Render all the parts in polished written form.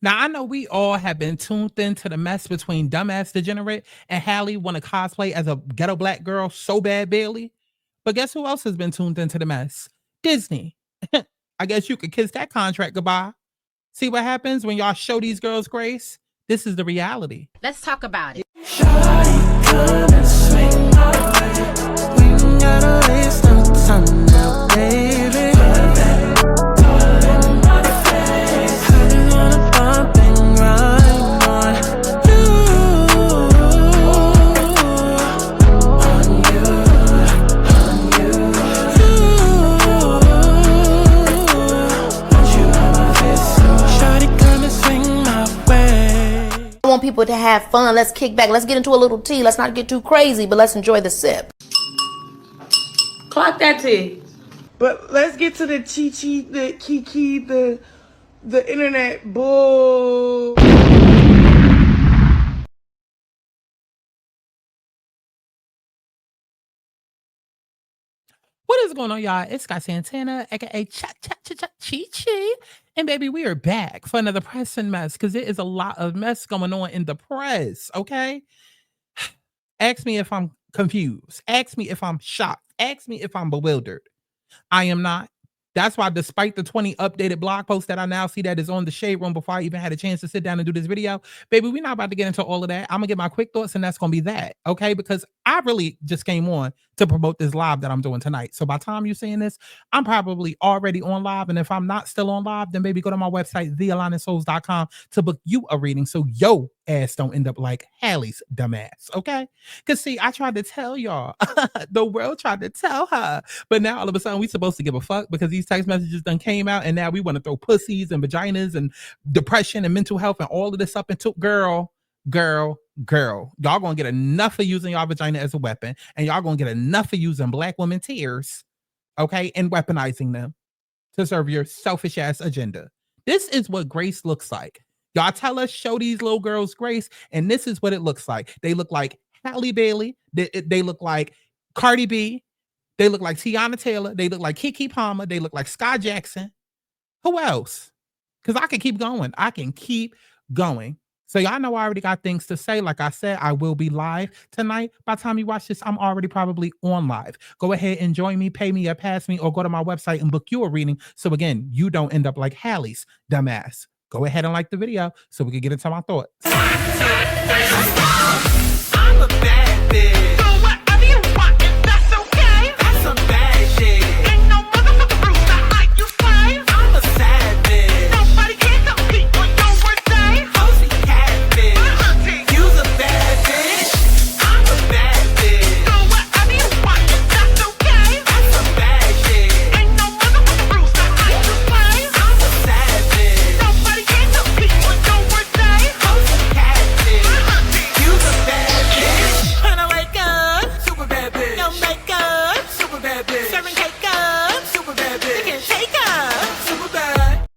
Now, I know we all have been tuned into the mess between dumbass degenerate and Halle want to cosplay as a ghetto black girl so bad, Bailey. But guess who else has been tuned into the mess? Disney. I guess you could kiss that contract goodbye. See what happens when y'all show these girls grace? This is the reality. Let's talk about it. Shawty, come and swing my way. We ain't gotta waste no time now, baby. Put that all in my face. I just wanna bump and grind on you. On you, on you. Want you on my face, so shawty, come and swing my way. I want people to have fun. Let's kick back. Let's get into a little tea. Let's not get too crazy, but let's enjoy the sip. Clock that tea. But let's get to the chi-chi, the kiki, the internet bull. What is going on, y'all? It's Scott Santana, aka Chi. And baby, we are back for another pressing mess because there is a lot of mess going on in the press, okay? Ask me if I'm confused. Ask me if I'm shocked. Ask me if I'm bewildered. I am not. That's why, despite the 20 updated blog posts that I now see that is on the Shade Room before I even had a chance to sit down and do this video, baby, we're not about to get into all of that. I'm gonna get my quick thoughts, and that's gonna be that, okay? Because I really just came on to promote this live that I'm doing tonight. So by the time you're seeing this, I'm probably already on live. And if I'm not still on live, then baby, go to my website, thealignedSouls.com, to book you a reading so yo ass don't end up like Halle's dumbass, okay? Because see, I tried to tell y'all, the world tried to tell her, but now all of a sudden we supposed to give a fuck because these text messages done came out, and now we want to throw pussies and vaginas and depression and mental health and all of this up into girl. Y'all gonna get enough of using y'all vagina as a weapon, and y'all gonna get enough of using black women tears, okay, and weaponizing them to serve your selfish ass agenda. This is what grace looks like. Y'all tell us show these little girls grace, and this is what it looks like. They look like Halle Bailey. They look like Cardi B. They look like Tiana Taylor. They look like Keke Palmer. They look like Sky Jackson. Who else? Because I can keep going. I can keep going. So y'all know I already got things to say. Like I said, I will be live tonight. By the time you watch this, I'm already probably on live. Go ahead and join me, pay me or pass me, or go to my website and book you a reading. So again, you don't end up like Halle's dumbass. Go ahead and like the video so we can get into my thoughts. I'm a bad bitch. So whatever you want, that's okay. That's some bad shit. Ain't no motherfucking rooster like you say. I'm a savage. Nobody can compete with your birthday. Hosty catfish. You's a bad bitch. I'm a bad bitch. So whatever you want, that's okay. That's some bad shit. Ain't no motherfucking rooster like you say. I'm a savage. Nobody can compete with your birthday. Hosty catfish. You's a bad bitch. When I wake up, super bad bitch. No makeup, super bad bitch. Serving cake up, super bad bitch. You can take up, super bad.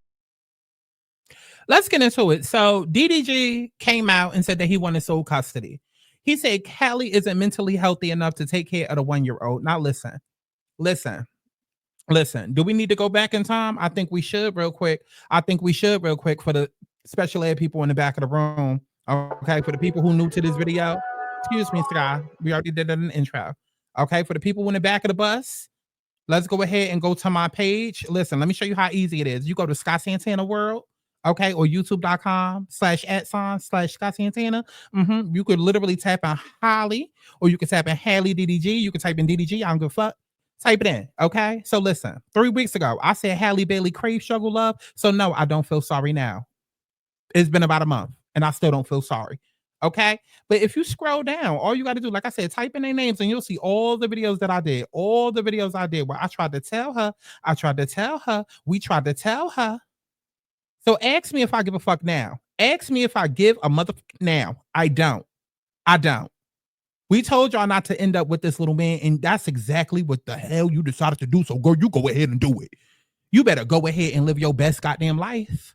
Let's get into it. So DDG came out and said that he wanted sole custody. He said Halle isn't mentally healthy enough to take care of the 1-year-old. Now listen. Do we need to go back in time? I think we should real quick. For the special ed people in the back of the room. Okay, for the people who new to this video. Excuse me, Sky. We already did that in the intro. Okay, for the people in the back of the bus, let's go ahead and go to my page. Listen, let me show you how easy it is. You go to Scott Santana World, okay, or youtube.com/@/Scott Santana. You could literally type in Halle, or you can type in Halle DDG. You can type in DDG. I don't give a fuck. Type it in, okay? So listen, 3 weeks ago, I said Halle Bailey crave struggle love. So no, I don't feel sorry now. It's been about a month, and I still don't feel sorry. Okay, but if you scroll down, all you got to do, like I said, type in their names and you'll see all the videos that I did, where I tried to tell her, we tried to tell her. So ask me if I give a fuck now. Ask me if I give a motherfucker now. I don't. We told y'all not to end up with this little man, and that's exactly what the hell you decided to do. So girl, you go ahead and do it. You better go ahead and live your best goddamn life.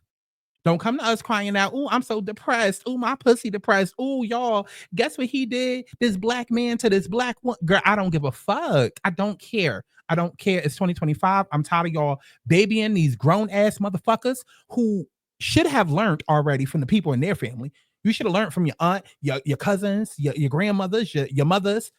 Don't come to us crying out, "Ooh, I'm so depressed. Ooh, my pussy depressed. Ooh, y'all, guess what he did? This black man to this black one." Girl, I don't give a fuck. I don't care. It's 2025. I'm tired of y'all babying these grown-ass motherfuckers who should have learned already from the people in their family. You should have learned from your aunt, your cousins, your grandmothers, your mothers.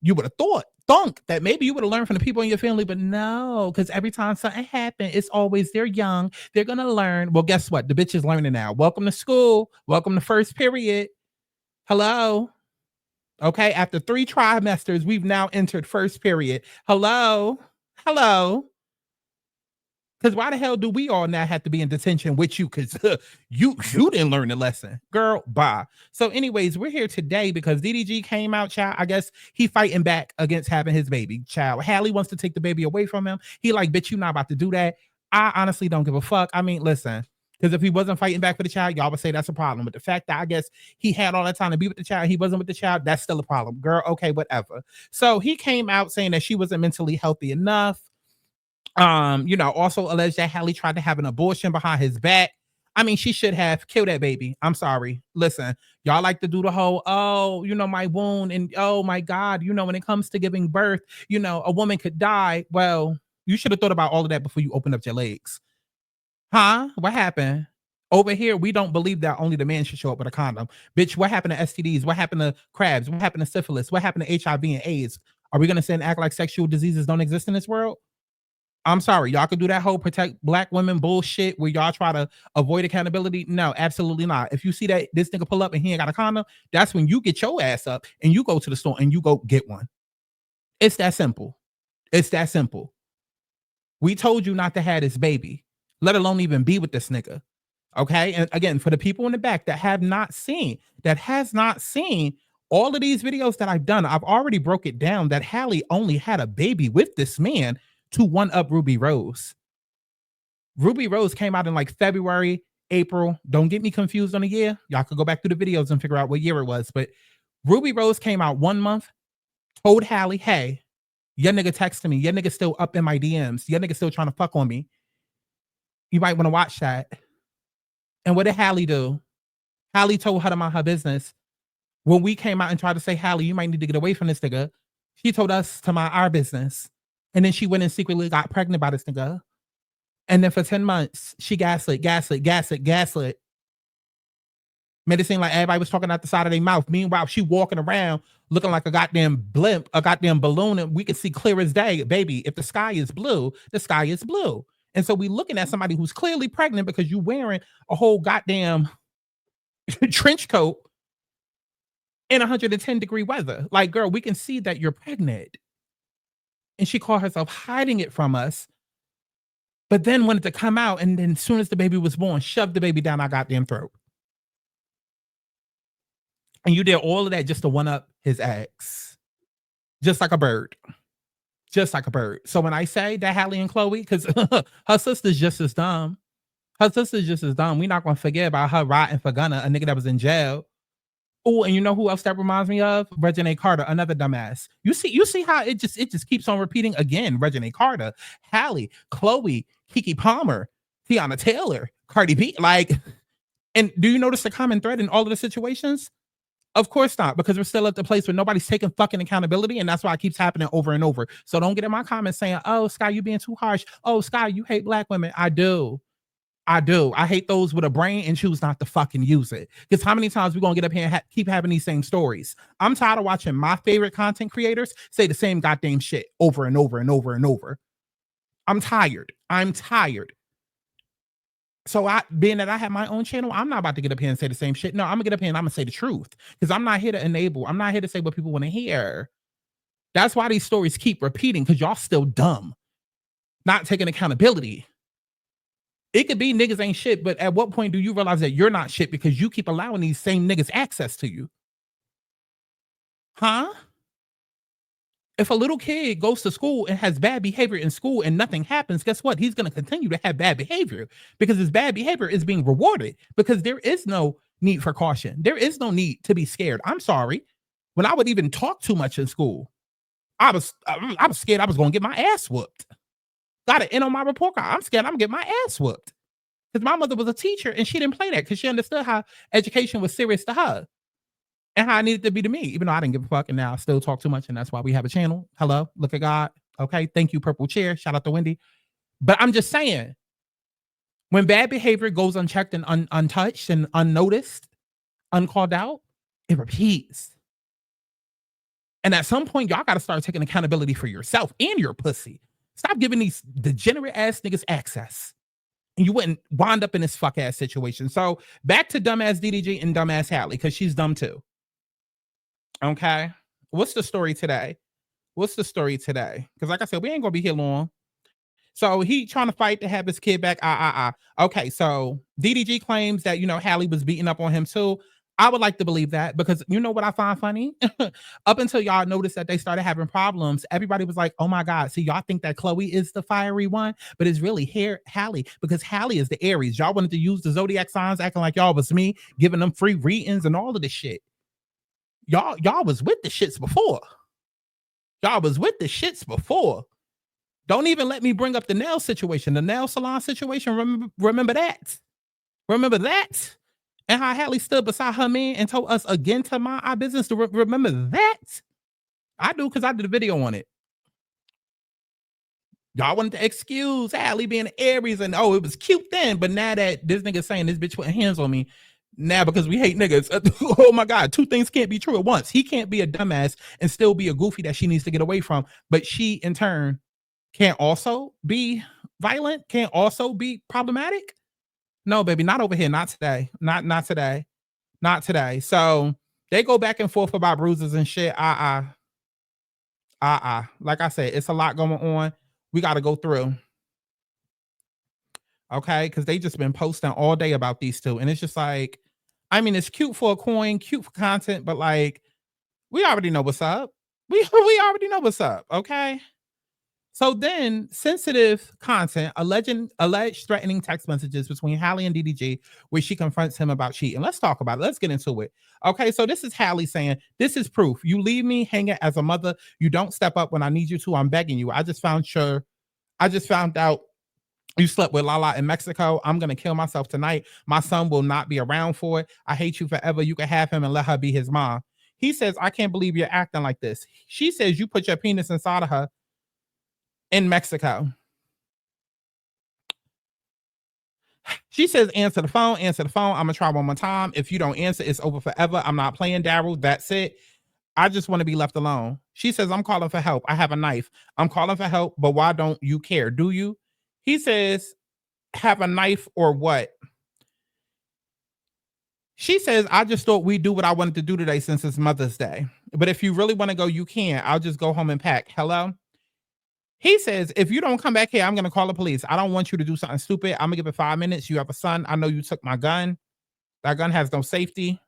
You would have thunk that maybe you would have learned from the people in your family, but no, because every time something happened, it's always they're young, they're gonna learn. Well, guess what? The bitch is learning now. Welcome to school. Welcome to first period. Hello. Okay, after 3 trimesters, we've now entered first period. Hello. Hello. Because why the hell do we all now have to be in detention with you? Because you didn't learn the lesson, girl. Bye. So, anyways, we're here today because DDG came out, child. I guess he fighting back against having his baby, child. Halle wants to take the baby away from him. He like, bitch, you not about to do that. I honestly don't give a fuck. I mean, listen, because if he wasn't fighting back for the child, y'all would say that's a problem. But the fact that I guess he had all that time to be with the child, he wasn't with the child, that's still a problem, girl. Okay, whatever. So he came out saying that she wasn't mentally healthy enough. Also alleged that Halle tried to have an abortion behind his back. I mean, she should have killed that baby. I'm sorry. Listen, y'all like to do the whole, oh, my wound, and oh my God, when it comes to giving birth, a woman could die. Well, you should have thought about all of that before you opened up your legs. Huh? What happened? Over here, we don't believe that only the man should show up with a condom. Bitch, what happened to STDs? What happened to crabs? What happened to syphilis? What happened to HIV and AIDS? Are we going to sit and act like sexual diseases don't exist in this world? I'm sorry, y'all could do that whole protect black women bullshit where y'all try to avoid accountability. No, absolutely not. If you see that this nigga pull up and he ain't got a condom, that's when you get your ass up and you go to the store and you go get one. It's that simple. It's that simple. We told you not to have this baby, let alone even be with this nigga. Okay. And again, for the people in the back that has not seen all of these videos that I've done, I've already broke it down that Halle only had a baby with this man to one up Ruby Rose. Ruby Rose came out in like February, April. Don't get me confused on the year. Y'all could go back through the videos and figure out what year it was. But Ruby Rose came out 1 month, told Halle, hey, your nigga texting me. Your nigga still up in my DMs. Your nigga still trying to fuck on me. You might want to watch that. And what did Halle do? Halle told her to mind her business. When we came out and tried to say, Halle, you might need to get away from this nigga, she told us to mind our business. And then she went and secretly got pregnant by this nigga. And then for 10 months, she gaslit. Made it seem like everybody was talking out the side of their mouth. Meanwhile, she walking around looking like a goddamn blimp, a goddamn balloon. And we can see clear as day, baby, if the sky is blue, the sky is blue. And so we looking at somebody who's clearly pregnant because you wearing a whole goddamn trench coat in 110-degree weather. Like, girl, we can see that you're pregnant. And she called herself hiding it from us, but then wanted to come out, and then as soon as the baby was born, shoved the baby down our goddamn throat. And you did all of that just to one up his ex. Just like a bird. Just like a bird. So when I say that Halle and Chloe, because her sister's just as dumb. Her sister's just as dumb. We're not going to forget about her rotting for Gunna, a nigga that was in jail. Oh, and you know who else that reminds me of? Reginae Carter, another dumbass. You see how it just keeps on repeating again. Reginae Carter, Halle, Chloe, Keke Palmer, Tiana Taylor, Cardi B. Like, and do you notice the common thread in all of the situations? Of course not, because we're still at the place where nobody's taking fucking accountability, and that's why it keeps happening over and over. So don't get in my comments saying, "Oh, Sky, you being too harsh. Oh, Sky, you hate black women." I do. I hate those with a brain and choose not to fucking use it. Because how many times we gonna get up here and keep having these same stories? I'm tired of watching my favorite content creators say the same goddamn shit over and over and over and over. I'm tired. So being that I have my own channel, I'm not about to get up here and say the same shit. No, I'm gonna get up here and I'm gonna say the truth. Because I'm not here to enable. I'm not here to say what people want to hear. That's why these stories keep repeating, because y'all still dumb. Not taking accountability. It could be niggas ain't shit, but at what point do you realize that you're not shit because you keep allowing these same niggas access to you? Huh? If a little kid goes to school and has bad behavior in school and nothing happens, guess what? He's going to continue to have bad behavior because his bad behavior is being rewarded, because there is no need for caution. There is no need to be scared. I'm sorry. When I would even talk too much in school, I was scared I was going to get my ass whooped. Got an N on my report card. I'm scared I'm gonna get my ass whooped. Because my mother was a teacher and she didn't play that because she understood how education was serious to her and how it needed to be to me, even though I didn't give a fuck. And now I still talk too much. And that's why we have a channel. Hello, look at God. Okay. Thank you, Purple Chair. Shout out to Wendy. But I'm just saying, When bad behavior goes unchecked and untouched and unnoticed, uncalled out, it repeats. And at some point, y'all got to start taking accountability for yourself and your pussy. Stop giving these degenerate ass niggas access. And you wouldn't wind up in this fuck ass situation. So back to dumbass DDG and dumbass Halle, because she's dumb too. Okay. What's the story today? Because like I said, we ain't gonna be here long. So he trying to fight to have his kid back. Okay, so DDG claims that, Halle was beating up on him too. I would like to believe that, because you know what I find funny? Up until y'all noticed that they started having problems, everybody was like, oh my God, see, y'all think that Chloe is the fiery one, but it's really Halle, because Halle is the Aries. Y'all wanted to use the zodiac signs, acting like y'all was me, giving them free readings and all of this shit. Y'all was with the shits before. Don't even let me bring up the nail situation, the nail salon situation. Remember that? And how Halle stood beside her man and told us again to mind our business. To remember that? I do, because I did a video on it. Y'all wanted to excuse Halle being Aries and it was cute then, but now that this nigga saying this bitch putting hands on me, now because we hate niggas, oh my God, two things can't be true at once. He can't be a dumbass and still be a goofy that she needs to get away from, but she in turn can't also be violent, can't also be problematic. No, baby, not over here. Not today. Not today. So they go back and forth about bruises and shit. Like I said, it's a lot going on. We got to go through. Okay, because they just been posting all day about these two, and it's just like, I mean, it's cute for a coin, cute for content, but like, we already know what's up. We already know what's up. Okay. So then, sensitive content, alleged threatening text messages between Halle and DDG, where she confronts him about cheating. Let's talk about it. Let's get into it. Okay, so this is Halle saying, "This is proof. You leave me hanging as a mother. You don't step up when I need you to. I'm begging you. I just found out you slept with Lala in Mexico. I'm gonna kill myself tonight. My son will not be around for it. I hate you forever. You can have him and let her be his mom." He says, "I can't believe you're acting like this." She says, "You put your penis inside of her in Mexico." She says, answer the phone. I'm gonna try one more time. If you don't answer, it's over forever. I'm not playing, Daryl. That's it. I just want to be left alone. She says, "I'm calling for help. I have a knife. I'm calling for help, but why don't you care? Do you?" He says, "Have a knife or what?" She says, "I just thought we'd do what I wanted to do today since it's Mother's Day. But if you really want to go, you can. I'll just go home and pack." Hello? He says, "If you don't come back here, I'm going to call the police. I don't want you to do something stupid. I'm going to give it 5 minutes. You have a son. I know you took my gun. That gun has no safety."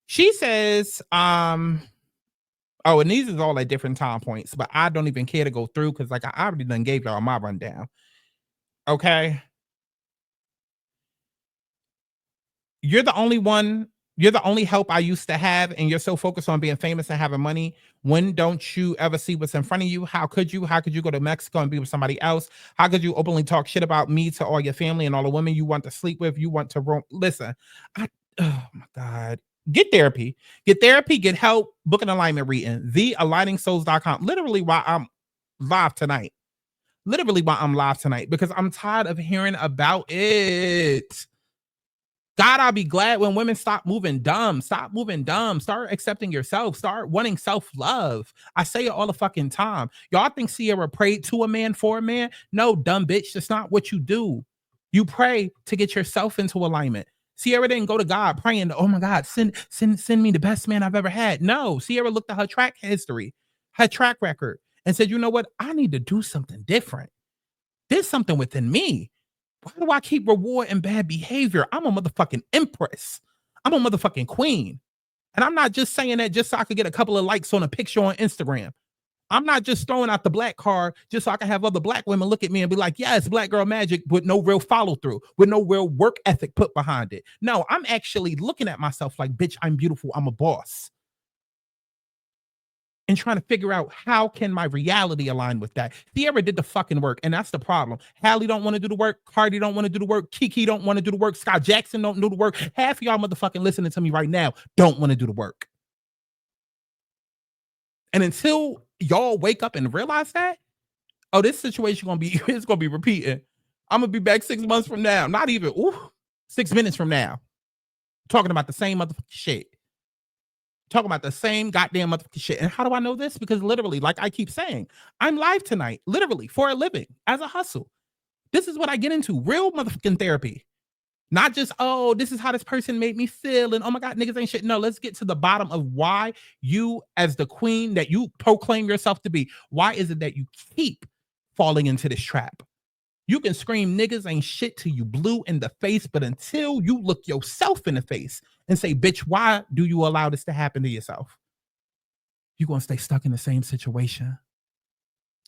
She says, and these is all at different time points, but I don't even care to go through because like I already done gave y'all my rundown. Okay. You're the only help I used to have, and you're so focused on being famous and having money. When don't you ever see what's in front of you? How could you go to Mexico and be with somebody else? How could you openly talk shit about me to all your family and all the women you want to sleep with? You want to roam. Listen, oh my God. Get therapy, get help, book an alignment reading, thealigningsouls.com. Literally while I'm live tonight, because I'm tired of hearing about it. God, I'll be glad when women stop moving dumb. Start accepting yourself. Start wanting self-love. I say it all the fucking time. Y'all think Sierra prayed to a man for a man? No, dumb bitch. That's not what you do. You pray to get yourself into alignment. Sierra didn't go to God praying, "Oh my God, send me the best man I've ever had." No, Sierra looked at her track history, her track record, and said, "You know what? I need to do something different. There's something within me. Why do I keep rewarding bad behavior? I'm a motherfucking empress. I'm a motherfucking queen. And I'm not just saying that just so I could get a couple of likes on a picture on Instagram. I'm not just throwing out the black card just so I can have other black women look at me and be like, yeah, it's black girl magic, with no real follow through, with no real work ethic put behind it. No, I'm actually looking at myself like, bitch, I'm beautiful. I'm a boss. And trying to figure out how can my reality align with that. Sierra did the fucking work, and that's the problem. Halle don't want to do the work. Cardi don't want to do the work. Kiki don't want to do the work. Scott Jackson don't do the work. Half of y'all motherfucking listening to me right now don't want to do the work. And until y'all wake up and realize that, this situation it's gonna be repeating. I'm gonna be back 6 months from now. Not even 6 minutes from now. Talking about the same motherfucking shit. Talking about the same goddamn motherfucking shit. And how do I know this? Because literally, like I keep saying, I'm live tonight, literally, for a living, as a hustle. This is what I get into. Real motherfucking therapy. Not just, oh, this is how this person made me feel. And oh my God, niggas ain't shit. No, let's get to the bottom of why you, as the queen that you proclaim yourself to be, why is it that you keep falling into this trap? You can scream niggas ain't shit till you blue in the face, but until you look yourself in the face and say, bitch, why do you allow this to happen to yourself? You're going to stay stuck in the same situation.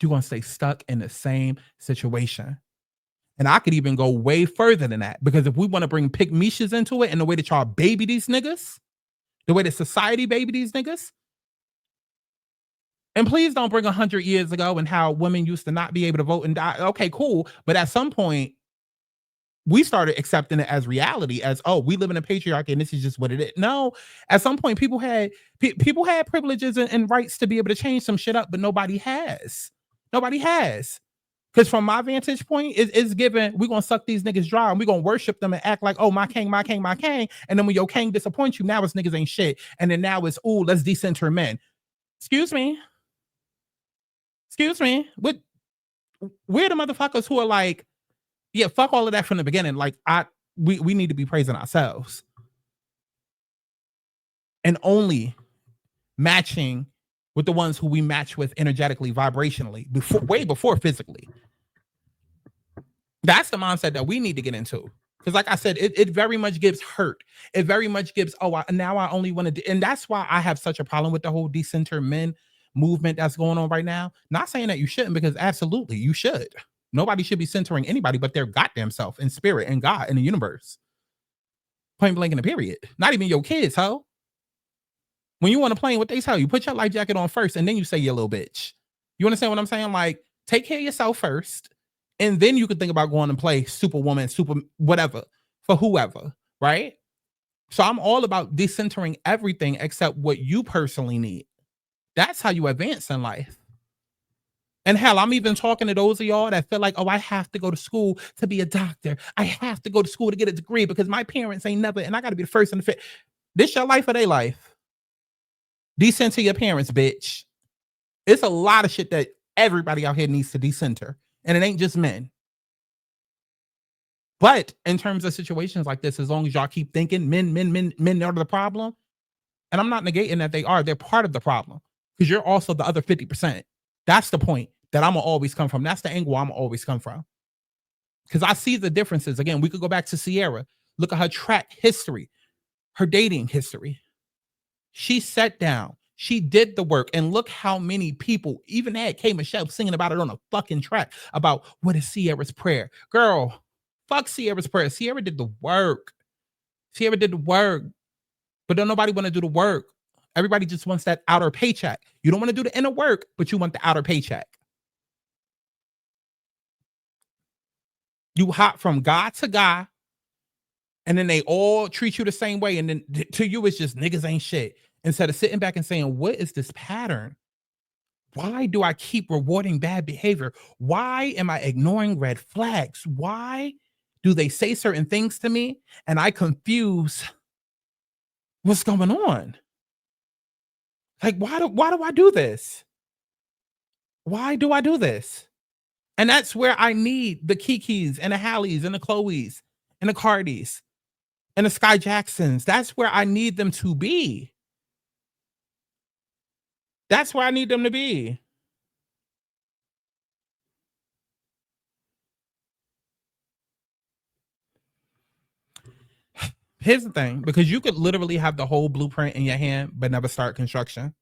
You're going to stay stuck in the same situation. And I could even go way further than that, because if we want to bring pygmishas into it and the way that y'all baby these niggas, the way that society baby these niggas, and please don't bring 100 years ago and how women used to not be able to vote and die. Okay, cool. But at some point, we started accepting it as reality, as, oh, we live in a patriarchy and this is just what it is. No, at some point, people had privileges and rights to be able to change some shit up, but nobody has. Nobody has. Because from my vantage point, it's given, we're going to suck these niggas dry and we're going to worship them and act like, oh, my king, my king, my king. And then when your king disappoints you, now it's niggas ain't shit. And then now it's, ooh, let's decenter men. Excuse me. We're the motherfuckers who are like, yeah, fuck all of that from the beginning. Like, we need to be praising ourselves. And only matching with the ones who we match with energetically, vibrationally, way before physically. That's the mindset that we need to get into. Because like I said, it very much gives hurt. It very much gives, now I only want to, and that's why I have such a problem with the whole decenter men movement that's going on right now. Not saying that you shouldn't, because absolutely you should. Nobody should be centering anybody but their goddamn self and spirit and God and the universe. Point blank in a period. Not even your kids, ho. When you on a plane, what they tell you, put your life jacket on first and then you say you little bitch. You understand what I'm saying? Like, take care of yourself first, and then you can think about going and play Superwoman, super whatever, for whoever, right? So I'm all about decentering everything except what you personally need. That's how you advance in life. And hell, I'm even talking to those of y'all that feel like, oh, I have to go to school to be a doctor. I have to go to school to get a degree because my parents ain't never, and I got to be the first in the fit. This your life or their life? Decenter your parents, bitch. It's a lot of shit that everybody out here needs to decenter. And it ain't just men. But in terms of situations like this, as long as y'all keep thinking men are the problem, and I'm not negating that they're part of the problem, because you're also the other 50%. That's the point that I'm gonna always come from. That's the angle I'm gonna always come from. Because I see the differences. Again, we could go back to Sierra. Look at her track history, her dating history. She sat down. She did the work. And look how many people, even had K. Michelle singing about it on a fucking track about what is Sierra's prayer. Girl, fuck Sierra's prayer. Sierra did the work. But don't nobody want to do the work. Everybody just wants that outer paycheck. You don't want to do the inner work, but you want the outer paycheck. You hop from God to God, and then they all treat you the same way. And then to you, it's just niggas ain't shit. Instead of sitting back and saying, what is this pattern? Why do I keep rewarding bad behavior? Why am I ignoring red flags? Why do they say certain things to me and I confuse what's going on? Like, why do I do this? Why do I do this? And that's where I need the Kikis and the Halles and the Chloes and the Cardis and the Sky Jacksons. That's where I need them to be. That's where I need them to be. Here's the thing, because you could literally have the whole blueprint in your hand, but never start construction.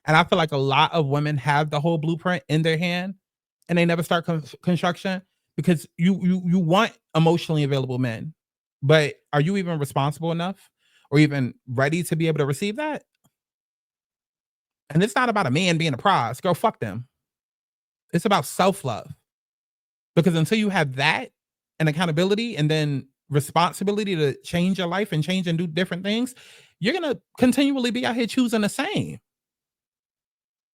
And I feel like a lot of women have the whole blueprint in their hand and they never start construction because you want emotionally available men, but are you even responsible enough or even ready to be able to receive that? And it's not about a man being a prize. Girl, fuck them. It's about self-love. Because until you have that and accountability and then responsibility to change your life and change and do different things, you're going to continually be out here choosing the same.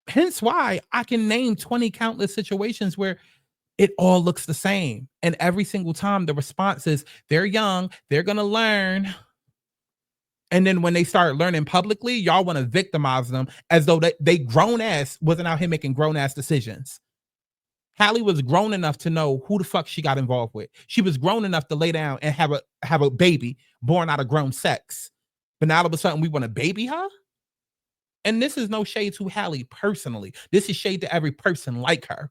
Hence why I can name 20 countless situations where It all looks the same. And every single time the response is, they're young, they're going to learn. And then when they start learning publicly, y'all want to victimize them as though they grown ass wasn't out here making grown ass decisions. Halle was grown enough to know who the fuck she got involved with. She was grown enough to lay down and have a baby born out of grown sex. But now all of a sudden we want to baby her? And this is no shade to Halle personally. This is shade to every person like her.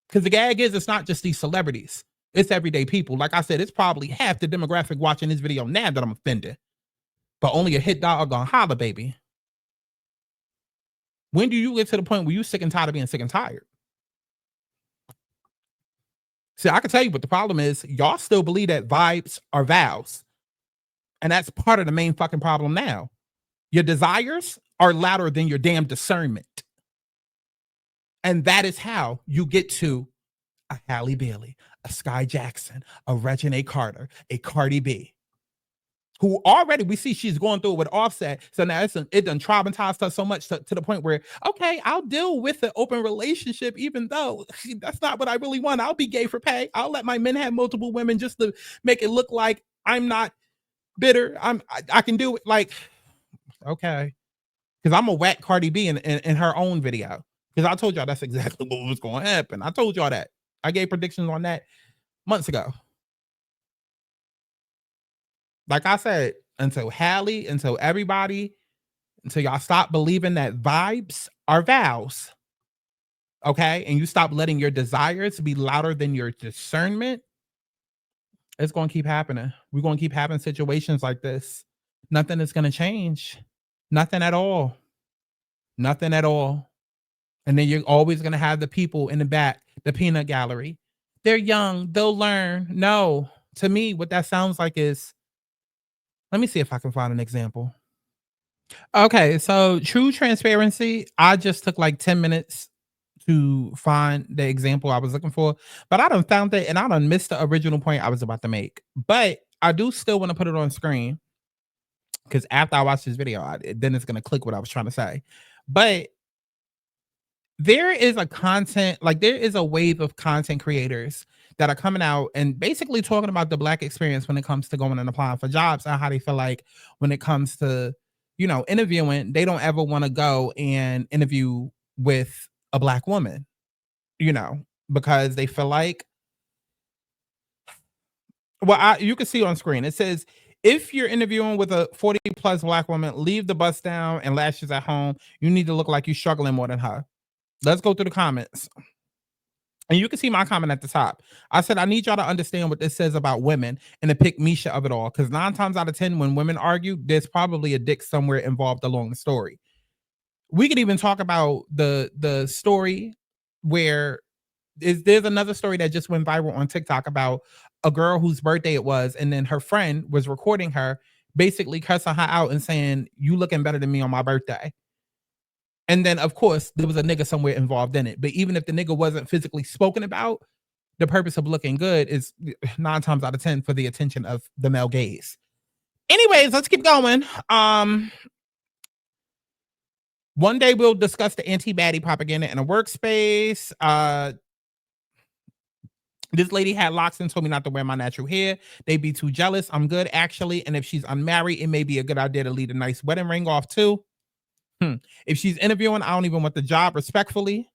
Because the gag is, it's not just these celebrities. It's everyday people. Like I said, it's probably half the demographic watching this video now that I'm offended. But only a hit dog gonna holler, baby. When do you get to the point where you sick and tired of being sick and tired? See, I can tell you what the problem is. Y'all still believe that vibes are vows. And that's part of the main fucking problem now. Your desires are louder than your damn discernment. And that is how you get to a Halle Bailey, a Sky Jackson, a Regina Carter, a Cardi B, who already we see she's going through it with Offset. So now it done traumatized her so much to the point where, okay, I'll deal with the open relationship, even though that's not what I really want. I'll be gay for pay. I'll let my men have multiple women just to make it look like I'm not bitter. I can do it. Like, okay. Because I'm gonna whack Cardi B in her own video. Because I told y'all that's exactly what was going to happen. I told y'all that. I gave predictions on that months ago. Like I said, until Halle, until everybody, until y'all stop believing that vibes are vows, okay? And you stop letting your desires be louder than your discernment, it's going to keep happening. We're going to keep having situations like this. Nothing is going to change. Nothing at all. Nothing at all. And then you're always going to have the people in the back, the peanut gallery. They're young. They'll learn. No. To me, what that sounds like is, let me see if I can find an example. Okay, so true transparency, I just took like 10 minutes to find the example I was looking for, but I done found it and I done missed the original point I was about to make. But I do still want to put it on screen because after I watch this video, then it's going to click what I was trying to say. But there is there is a wave of content creators that are coming out and basically talking about the Black experience when it comes to going and applying for jobs and how they feel like when it comes to, interviewing, they don't ever want to go and interview with a Black woman, because they feel like, well, you can see on screen, it says, if you're interviewing with a 40 plus Black woman, leave the bust down and lashes at home. You need to look like you're struggling more than her. Let's go through the comments. And you can see my comment at the top. I said, I need y'all to understand what this says about women and to pick Misha of it all. Because 9 times out of 10, when women argue, there's probably a dick somewhere involved along the story. We could even talk about the story where there's another story that just went viral on TikTok about a girl whose birthday it was. And then her friend was recording her, basically cussing her out and saying, you looking better than me on my birthday. And then, of course, there was a nigga somewhere involved in it. But even if the nigga wasn't physically spoken about, the purpose of looking good is 9 times out of 10 for the attention of the male gaze. Anyways, let's keep going. One day we'll discuss the anti-baddie propaganda in a workspace. This lady had locks and told me not to wear my natural hair. They'd be too jealous. I'm good, actually. And if she's unmarried, it may be a good idea to leave a nice wedding ring off, too. If she's interviewing, I don't even want the job, respectfully.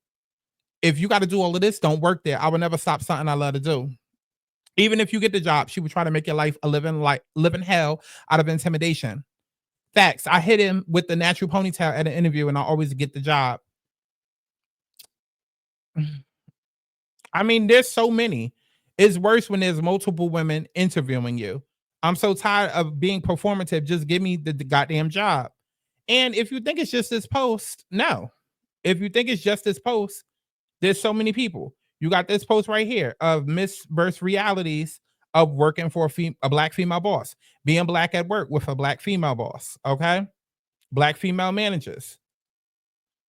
If you got to do all of this, don't work there. I will never stop something I love to do. Even if you get the job, she would try to make your life a living hell out of intimidation. Facts. I hit him with the natural ponytail at an interview and I always get the job. I mean, there's so many. It's worse when there's multiple women interviewing you. I'm so tired of being performative. Just give me the goddamn job. And if you think it's just this post, no. If you think it's just this post, there's so many people. You got this post right here of Miss Verse realities of working for a Black female boss, being Black at work with a Black female boss, okay? Black female managers.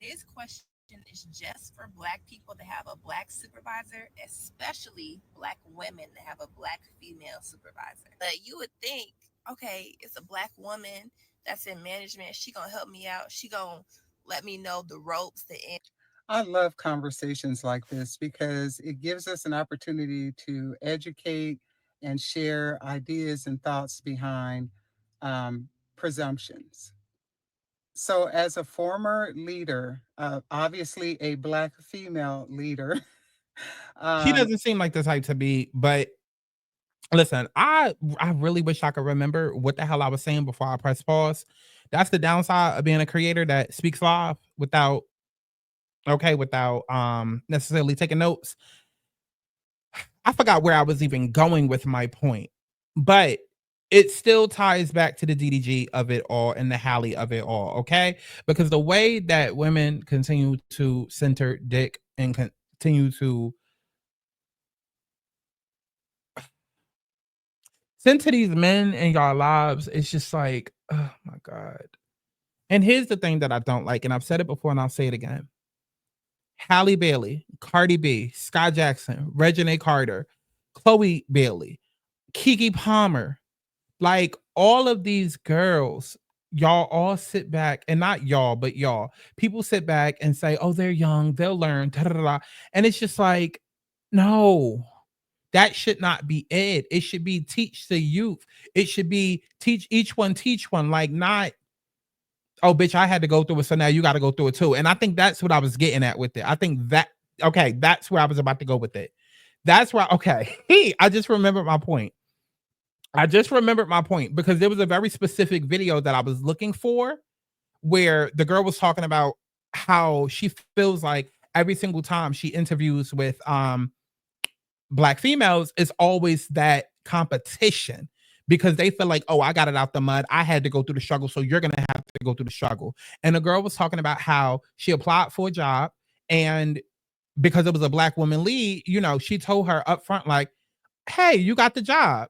This question is just for Black people to have a Black supervisor, especially Black women to have a Black female supervisor. But you would think, okay, it's a Black woman that's in management. She gonna help me out. She gonna let me know the ropes, the end. I love conversations like this because it gives us an opportunity to educate and share ideas and thoughts behind presumptions. So, as a former leader, obviously a Black female leader, She um, doesn't seem like the type to be, but listen, I really wish I could remember what the hell I was saying before I press pause. That's the downside of being a creator that speaks live without without necessarily taking notes. I forgot where I was even going with my point, but it still ties back to the DDG of it all and the Halle of it all, okay? Because the way that women continue to center dick and continue to send to these men in your lives, it's just like, oh my God. And here's the thing that I don't like, and I've said it before and I'll say it again. Halle Bailey, Cardi B, Sky Jackson, Reginae Carter, Chloe Bailey, Kiki Palmer, like all of these girls, y'all all sit back, and not y'all, but y'all. People sit back and say, "Oh, they're young, they'll learn." Da, da, da, da. And it's just like, no, that should not be it. It should be teach the youth. It should be teach one, like not, oh, bitch, I had to go through it, so now you got to go through it too. And I think that's what I was getting at with it. I think that, okay, that's where I was about to go with it. That's where, okay, I just remembered my point. I just remembered my point because there was a very specific video that I was looking for where the girl was talking about how she feels like every single time she interviews with Black females, it's always that competition because they feel like, oh, I got it out the mud. I had to go through the struggle, so you're gonna have to go through the struggle. And the girl was talking about how she applied for a job, and because it was a Black woman lead, you know, she told her up front, like, hey, you got the job.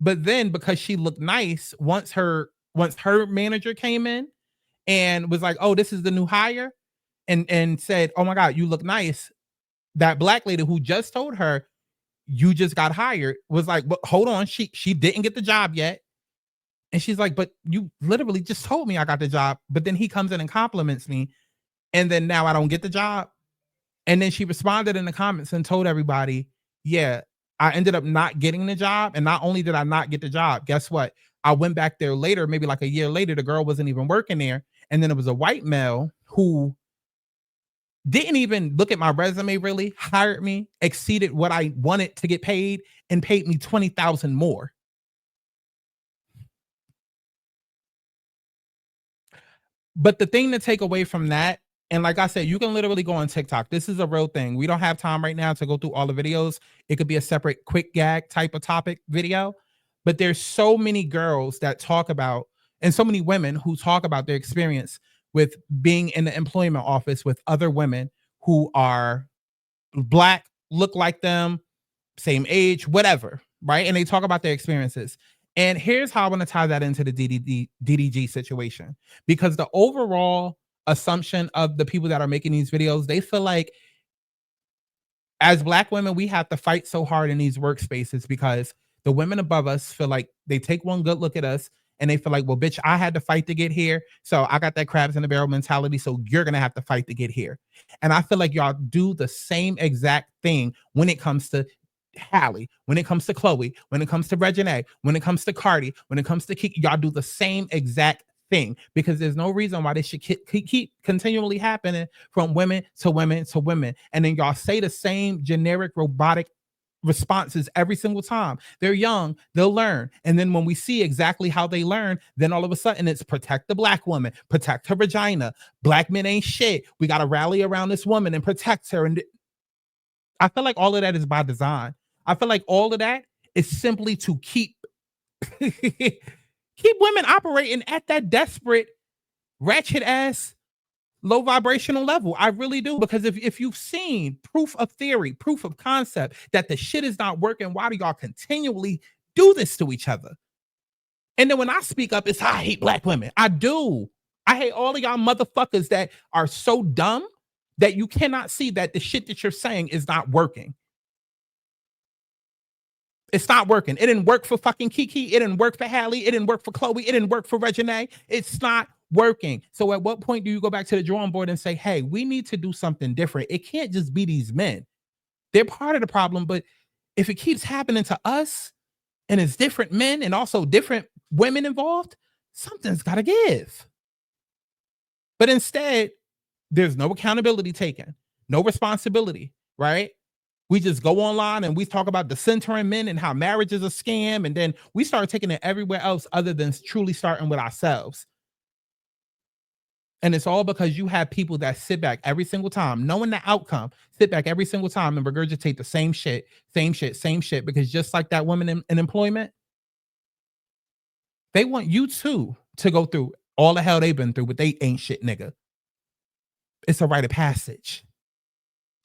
But then because she looked nice, once her manager came in and was like, "Oh, this is the new hire," and said, "Oh my God, you look nice." That Black lady who just told her you just got hired was like, "But hold on, she didn't get the job yet." And she's like, "But you literally just told me I got the job." But then he comes in and compliments me, and then now I don't get the job. And then she responded in the comments and told everybody, yeah, I ended up not getting the job. And not only did I not get the job, guess what? I went back there later, maybe like a year later, the girl wasn't even working there. And then it was a white male who didn't even look at my resume, really hired me, exceeded what I wanted to get paid, and paid me 20,000 more. But the thing to take away from that, and like I said, you can literally go on TikTok. This is a real thing. We don't have time right now to go through all the videos. It could be a separate quick gag type of topic video. But there's so many girls that talk about, and so many women who talk about their experience with being in the employment office with other women who are Black, look like them, same age, whatever, right? And they talk about their experiences. And here's how I want to tie that into the DDG situation. Because the overall assumption of the people that are making these videos, they feel like as Black women, we have to fight so hard in these workspaces because the women above us feel like they take one good look at us and they feel like, well, bitch, I had to fight to get here. So I got that crabs in the barrel mentality. So you're going to have to fight to get here. And I feel like y'all do the same exact thing when it comes to Halle, when it comes to Chloe, when it comes to Reginae, when it comes to Cardi, when it comes to Kiki, y'all do the same exact thing because there's no reason why this should keep continually happening from women to women to women. And then y'all say the same generic robotic responses every single time. They're young, they'll learn. And then when we see exactly how they learn, then all of a sudden it's protect the Black woman, protect her vagina. Black men ain't shit. We got to rally around this woman and protect her. And I feel like all of that is by design. I feel like all of that is simply to keep keep women operating at that desperate, ratchet ass, low vibrational level. I really do. Because if you've seen proof of theory, proof of concept that the shit is not working, why do y'all continually do this to each other? And then when I speak up, it's I hate Black women. I do. I hate all of y'all motherfuckers that are so dumb that you cannot see that the shit that you're saying is not working. It's not working. It didn't work for fucking Kiki. It didn't work for Halle. It didn't work for Chloe. It didn't work for Reginae. It's not working. So at what point do you go back to the drawing board and say, hey, we need to do something different? It can't just be these men. They're part of the problem, but if it keeps happening to us and it's different men and also different women involved, something's got to give. But instead, there's no accountability taken, no responsibility, right? We just go online and we talk about the centering men and how marriage is a scam. And then we start taking it everywhere else other than truly starting with ourselves. And it's all because you have people that sit back every single time, knowing the outcome, sit back every single time and regurgitate the same shit, same shit, same shit. Because just like that woman in employment, they want you too to go through all the hell they've been through, but they ain't shit, nigga. It's a rite of passage.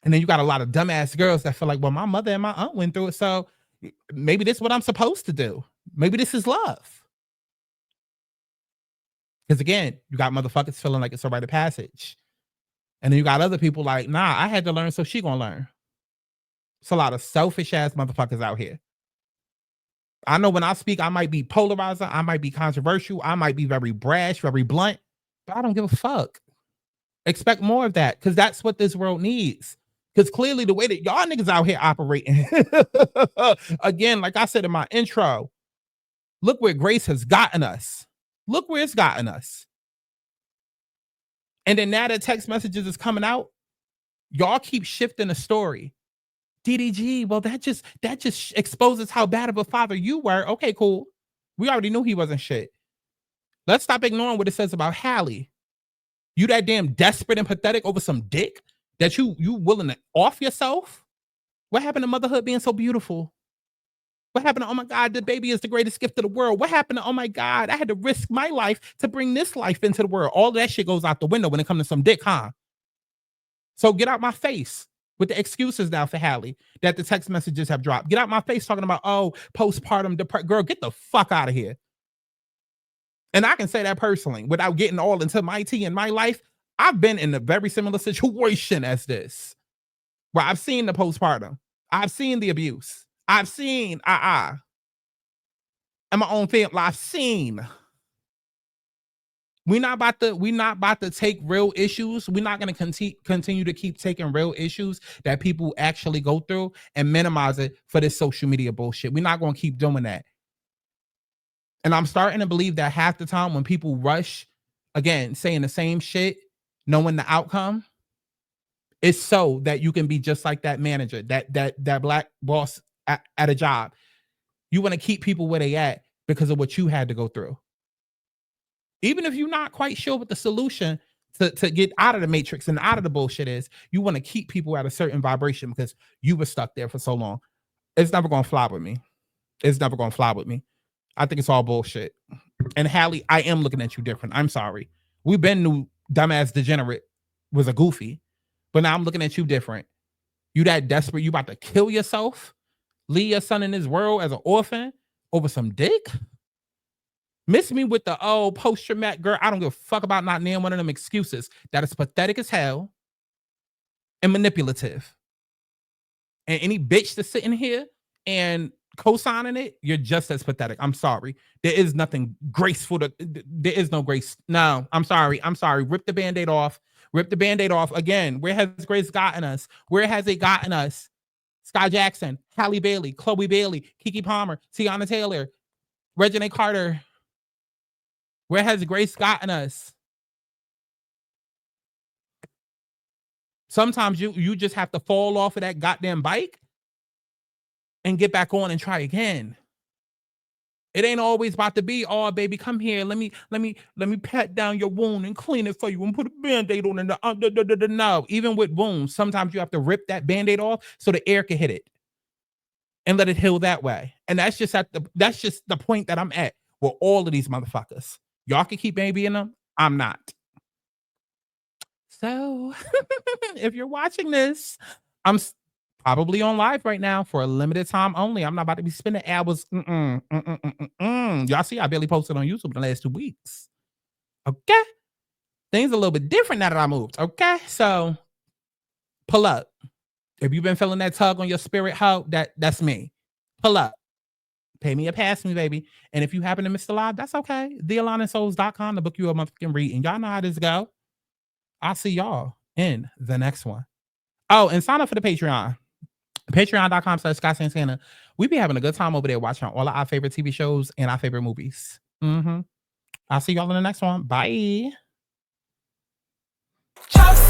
And then you got a lot of dumbass girls that feel like, well, my mother and my aunt went through it, so maybe this is what I'm supposed to do. Maybe this is love. Because again, you got motherfuckers feeling like it's a rite of passage. And then you got other people like, nah, I had to learn, so she gonna learn. It's a lot of selfish ass motherfuckers out here. I know when I speak, I might be polarizing, I might be controversial, I might be very brash, very blunt, but I don't give a fuck. Expect more of that, because that's what this world needs. Because clearly the way that y'all niggas out here operating, again, like I said in my intro, look where grace has gotten us. Look where it's gotten us. And then now that text messages is coming out, y'all keep shifting the story. DDG, well, that just exposes how bad of a father you were. Okay, cool. We already knew he wasn't shit. Let's stop ignoring what it says about Halle. You that damn desperate and pathetic over some dick that you willing to off yourself? What happened to motherhood being so beautiful? What happened to, oh my God, the baby is the greatest gift of the world? What happened to, oh my God, I had to risk my life to bring this life into the world? All that shit goes out the window when it comes to some dick, huh? So get out my face with the excuses now for Halle that the text messages have dropped. Get out my face talking about, oh, postpartum depression. Girl, get the fuck out of here. And I can say that personally without getting all into my tea in my life. I've been in a very similar situation as this, where I've seen the postpartum. I've seen the abuse. I've seen and my own family. I've seen. We're not about to take real issues. We're not going to continue to keep taking real issues that people actually go through and minimize it for this social media bullshit. We're not going to keep doing that. And I'm starting to believe that half the time when people rush, again, saying the same shit, knowing the outcome, it's so that you can be just like that manager, that black boss at a job. You want to keep people where they at because of what you had to go through. Even if you're not quite sure what the solution to get out of the matrix and out of the bullshit is, you want to keep people at a certain vibration because you were stuck there for so long. It's never going to fly with me. It's never going to fly with me. I think it's all bullshit. And Halle, I am looking at you different. I'm sorry. We've been new dumbass degenerate was a goofy, but now I'm looking at you different. You that desperate, you about to kill yourself, leave your son in this world as an orphan over some dick? Miss me with the, oh, post-traumatic girl. I don't give a fuck about not naming one of them excuses. That is pathetic as hell and manipulative. And any bitch that's sitting here and co-signing it, you're just as pathetic. I'm sorry. There is nothing graceful. There is no grace. No, I'm sorry. Rip the Band-Aid off. Rip the Band-Aid off. Again, where has grace gotten us? Where has it gotten us? Sky Jackson, Halle Bailey, Chloe Bailey, Keke Palmer, Tiana Taylor, Regina Carter. Where has grace gotten us? Sometimes you just have to fall off of that goddamn bike and get back on and try again. It ain't always about to be, oh baby, come here. Let me pat down your wound and clean it for you and put a Band-Aid on it. No, even with wounds, sometimes you have to rip that Band-Aid off so the air can hit it and let it heal that way. And that's just the point that I'm at with all of these motherfuckers. Y'all can keep babying them. I'm not. So if you're watching this, I'm probably on live right now for a limited time only. I'm not about to be spending hours. Y'all see, I barely posted on YouTube in the last 2 weeks. Okay. Things are a little bit different now that I moved. Okay. So pull up. If you've been feeling that tug on your spirit, that's me. Pull up. Pay me or pass me, baby. And if you happen to miss the live, that's okay. TheAligningsouls.com to book you a month you can read. And y'all know how this go. I'll see y'all in the next one. Oh, and sign up for the Patreon. Patreon.com/Scott Santana. We be having a good time over there watching all of our favorite TV shows and our favorite movies. I'll see y'all in the next one. Bye. Just